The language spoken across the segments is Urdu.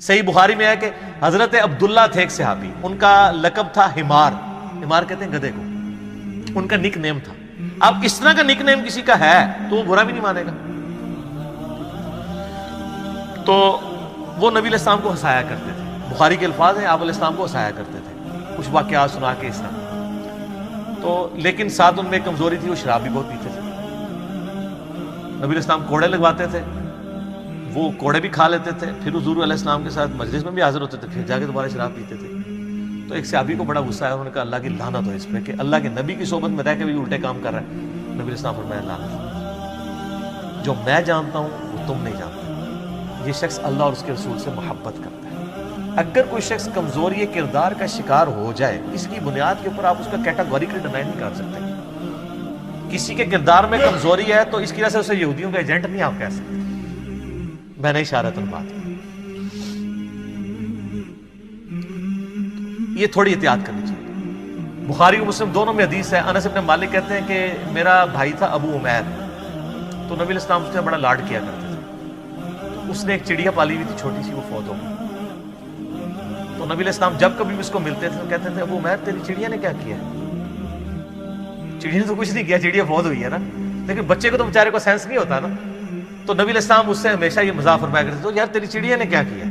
صحیح بخاری میں ہے کہ حضرت عبداللہ تھے ایک صحابی، ان کا لقب تھا حمار، حمار کہتے ہیں گدھے کو، ان کا نک نیم تھا۔ اب اس طرح کا نک نیم کسی کا ہے تو وہ برا بھی نہیں مانے گا۔ تو وہ نبی علیہ السلام کو ہنسایا کرتے تھے، بخاری کے الفاظ ہیں، آپ علیہ السلام کو ہنسایا کرتے تھے، کچھ واقعات سنا کے اس طرح۔ تو لیکن ساتھ ان میں کمزوری تھی، وہ شراب بھی بہت پیتے تھے۔ نبی علیہ السلام کوڑے لگواتے تھے، وہ کوڑے بھی کھا لیتے تھے، پھر حضور علیہ السلام کے ساتھ مجلس میں بھی حاضر ہوتے تھے، پھر جا کے دوبارہ شراب پیتے تھے۔ تو ایک صحابی کو بڑا غصہ آیا، انہوں نے کہا اللہ کی لعنت ہو اس پہ کہ اللہ کے نبی کی صحبت میں رہ کے بھی الٹے کام کر رہا ہے۔ نبی علیہ السلام فرمایا لعنت، جو میں جانتا ہوں وہ تم نہیں جانتے۔ یہ شخص اللہ اور اس کے رسول سے محبت کرتا ہے۔ اگر کوئی شخص کمزوری کردار کا شکار ہو جائے، اس کی بنیاد کے اوپر آپ اس کا کیٹاگوریکلی ڈینائی نہیں کر سکتے۔ کسی کے کردار میں کمزوری ہے تو اس کی وجہ سے اسے یہودیوں کا ایجنٹ نہیں آپ کہہ سکتے۔ میں نے اشارتاً بات کی، یہ تھوڑی احتیاط کرنی چاہیے۔ بخاری و مسلم دونوں میں حدیث ہے، انس بن مالک کہتے ہیں کہ میرا بھائی تھا ابو عمیر، تو نبی علیہ السلام اس سے بڑا لاڈ کیا کرتے تھے۔ اس نے ایک چڑیا پالی ہوئی تھی چھوٹی سی، وہ فوت ہو گئی۔ تو نبی علیہ السلام جب کبھی بھی اس کو ملتے تھے تو کہتے تھے ابو عمیر تیری چڑیا نے کیا کیا ہے؟ چڑیا نے تو کچھ نہیں کیا، چڑیا فوت ہوئی ہے نا، لیکن بچے کو تو بیچارے کو سینس نہیں ہوتا نا۔ تو نبی علیہ السلام اس سے ہمیشہ یہ مزاح فرمایا کرتے تھے، یار تیری چڑیا نے کیا کیا؟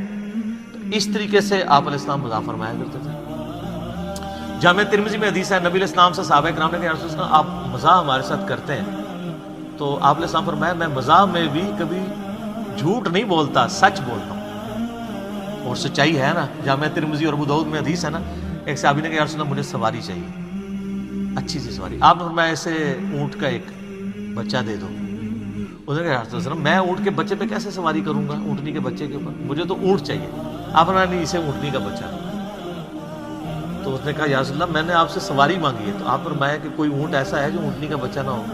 تو اس طریقے سے آپ علیہ السلام مزاح فرمایا کرتے تھے۔ جامع ترمذی میں حدیث ہے، نبی علیہ السلام سے صحابہ کرام نے کہا یا رسول اللہ آپ مزاح ہمارے ساتھ کرتے ہیں؟ تو آپ علیہ السلام فرمایا میں مزاح میں بھی کبھی جھوٹ نہیں بولتا، سچ بولتا ہوں۔ اور سچائی ہے نا، جامع ترمذی اور ابو داؤد میں حدیث ہے نا، ایک صحابی نے کہا یا رسول اللہ مجھے سواری چاہیے، اچھی سی سواری۔ آپ نے فرمایا ایسے اونٹ کا ایک بچہ دے دو۔ اس نے کہا یا رسول اللہ میں اونٹ کے بچے پہ کیسے سواری کروں گا، اونٹنی کے بچے کے اوپر، مجھے تو اونٹ چاہیے۔ آپ نے نہیں، اسے اونٹنی کا بچہ دو۔ تو اس نے کہا یا رسول اللہ میں نے آپ سے سواری مانگی ہے، تو آپ فرمایا کہ کوئی اونٹ ایسا ہے جو اونٹنی کا بچہ نہ ہو۔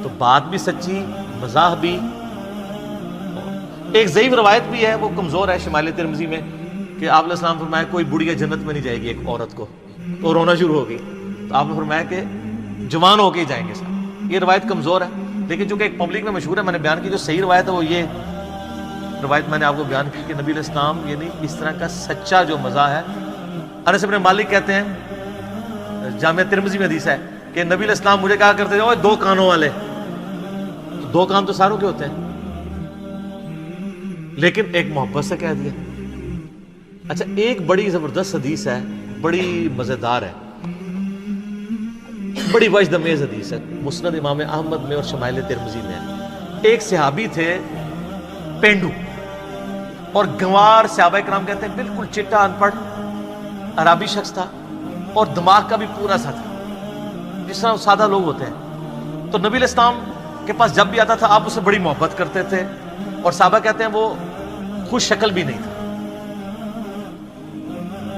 تو بات بھی سچی، مزاح بھی۔ ایک ضعیف روایت بھی ہے، وہ کمزور ہے، شمال ترمذی میں، کہ آپ علیہ السلام فرمایا کوئی بڑھیا جنت میں نہیں جائے گی ایک عورت کو، تو رونا شروع ہوگی۔ تو آپ نے فرمایا کہ جوان ہو کے ہی جائیں گے سب۔ یہ روایت کمزور ہے، لیکن چونکہ ایک پبلک میں مشہور ہے، میں نے بیان کی، جو صحیح روایت ہے وہ یہ روایت میں نے آپ کو بیان کی کہ نبی علیہ السلام یعنی اس طرح کا سچا جو مزاح ہے۔ انس بن مالک کہتے ہیں، جامع ترمذی میں حدیث ہے کہ نبی علیہ السلام مجھے کہا کرتے تھے دو کانوں والے، تو دو کان تو ساروں کے ہوتے ہیں، لیکن ایک محبت سے کہہ دیا۔ اچھا، ایک بڑی زبردست حدیث ہے، بڑی مزیدار ہے، بڑی وجد امیز حدیث ہے، مسند امام احمد میں اور شمائل ترمذی میں ہے۔ ایک صحابی تھے پینڈو، اور گنوار، صحابہ کرام کہتے ہیں بالکل چٹا ان پڑھ عربی شخص تھا، اور دماغ کا بھی پورا سا تھا، جس طرح سادہ لوگ ہوتے ہیں۔ تو نبی علیہ السلام کے پاس جب بھی آتا تھا آپ اسے بڑی محبت کرتے تھے، اور صحابہ کہتے ہیں وہ خوش شکل بھی نہیں تھا،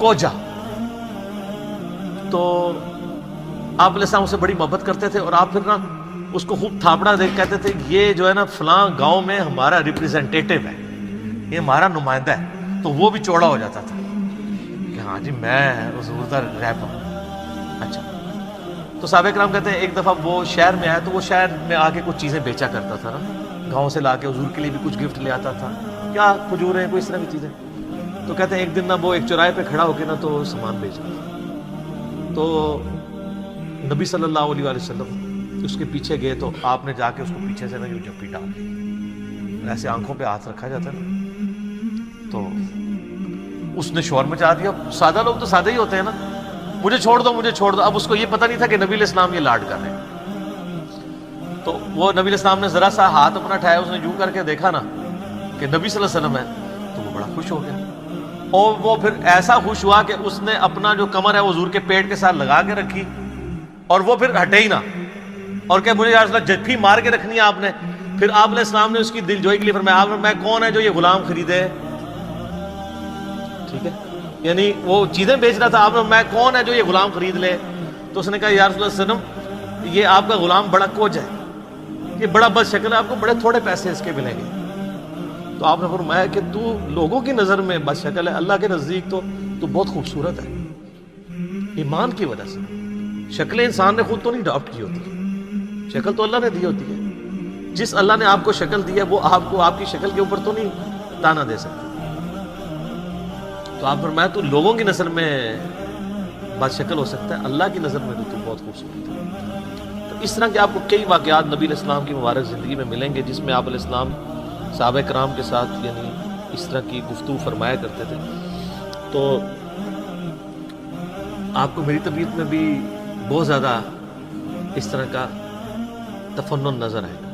کوجا۔ تو آپ علیہ السلام اسے بڑی محبت کرتے تھے، اور آپ پھر نا اس کو خوب تھاپڑا دے کہتے تھے یہ جو ہے نا فلاں گاؤں میں ہمارا ریپریزنٹیٹیو ہے، یہ ہمارا نمائندہ ہے۔ تو وہ بھی چوڑا ہو جاتا تھا کہ ہاں جی میں حضور دا ریپ ہوں۔ اچھا، تو صحابہ کرام کہتے ہیں ایک دفعہ وہ شہر میں آیا، تو وہ شہر میں آ کے کچھ چیزیں بیچا کرتا تھا نا، گاؤں سے لا کے حضور کے لیے بھی کچھ گفٹ لے آتا تھا، کیا کھجوریں کوئی اس طرح کی چیزیں۔ تو کہتے ہیں ایک دن نا وہ ایک چوراہے پہ کھڑا ہو کے نا تو سامان بیچ رہا تھا۔ تو نبی صلی اللہ علیہ وسلم اس کے پیچھے گئے، تو آپ نے جا کے اس کو پیچھے سے نا جو جپی ڈال دی، ایسے آنکھوں پہ ہاتھ رکھا جاتا ہے نا، تو اس نے شور مچا دیا۔ سادہ لوگ تو سادہ ہی ہوتے ہیں نا، مجھے چھوڑ دو مجھے چھوڑ دو۔ اب اس کو یہ پتہ نہیں تھا کہ نبی علیہ السلام یہ لاڈ کر رہے ہیں۔ تو وہ نبی علیہ السلام نے ذرا سا ہاتھ اپنا اٹھایا، اس نے یوں کر کے دیکھا نا کہ نبی صلی اللہ علیہ وسلم ہے، تو وہ بڑا خوش ہو گیا، اور وہ پھر ایسا خوش ہوا کہ اس نے اپنا جو کمر ہے وہ حضور کے پیٹ کے ساتھ لگا کے رکھی، اور وہ پھر ہٹے ہی نہ، اور کہ مجھے یا رسول اللہ جھپی مار کے رکھنی ہے آپ نے۔ پھر آپ علیہ السلام نے اس کی دل جوئی کے لیے فرمایا، آپ نے میں کون ہے جو یہ غلام خریدے؟ ٹھیک ہے، یعنی وہ چیزیں بیچ رہا تھا، آپ نے میں کون ہے جو یہ غلام خرید لے؟ تو اس نے کہا یا رسول اللہ صلی اللہ علیہ وسلم یہ آپ کا غلام بڑا کوج ہے، یہ بڑا بد شکل ہے، آپ کو بڑے تھوڑے پیسے اس کے ملیں گے۔ تو آپ نے فرمایا کہ تو لوگوں کی نظر میں بد شکل ہے، اللہ کے نزدیک تو بہت خوبصورت ہے، ایمان کی وجہ سے۔ شکلیں انسان نے خود تو نہیں اڈاپٹ کی ہوتی، شکل تو اللہ نے دی ہوتی ہے۔ جس اللہ نے آپ کو شکل دی ہے وہ آپ کو آپ کی شکل کے اوپر تو نہیں تانا دے سکتا۔ تو آپ فرمایا تو لوگوں کی نظر میں بد شکل ہو سکتا ہے، اللہ کی نظر میں تو بہت خوبصورت ہے۔ تو اس طرح کے آپ کو کئی واقعات نبی علیہ السلام کی مبارک زندگی میں ملیں گے جس میں آپ علیہ السلام صحابہ کرام کے ساتھ یعنی اس طرح کی گفتگو فرمایا کرتے تھے۔ تو آپ کو میری طبیعت میں بھی بہت زیادہ اس طرح کا تفنن نظر آئے گا۔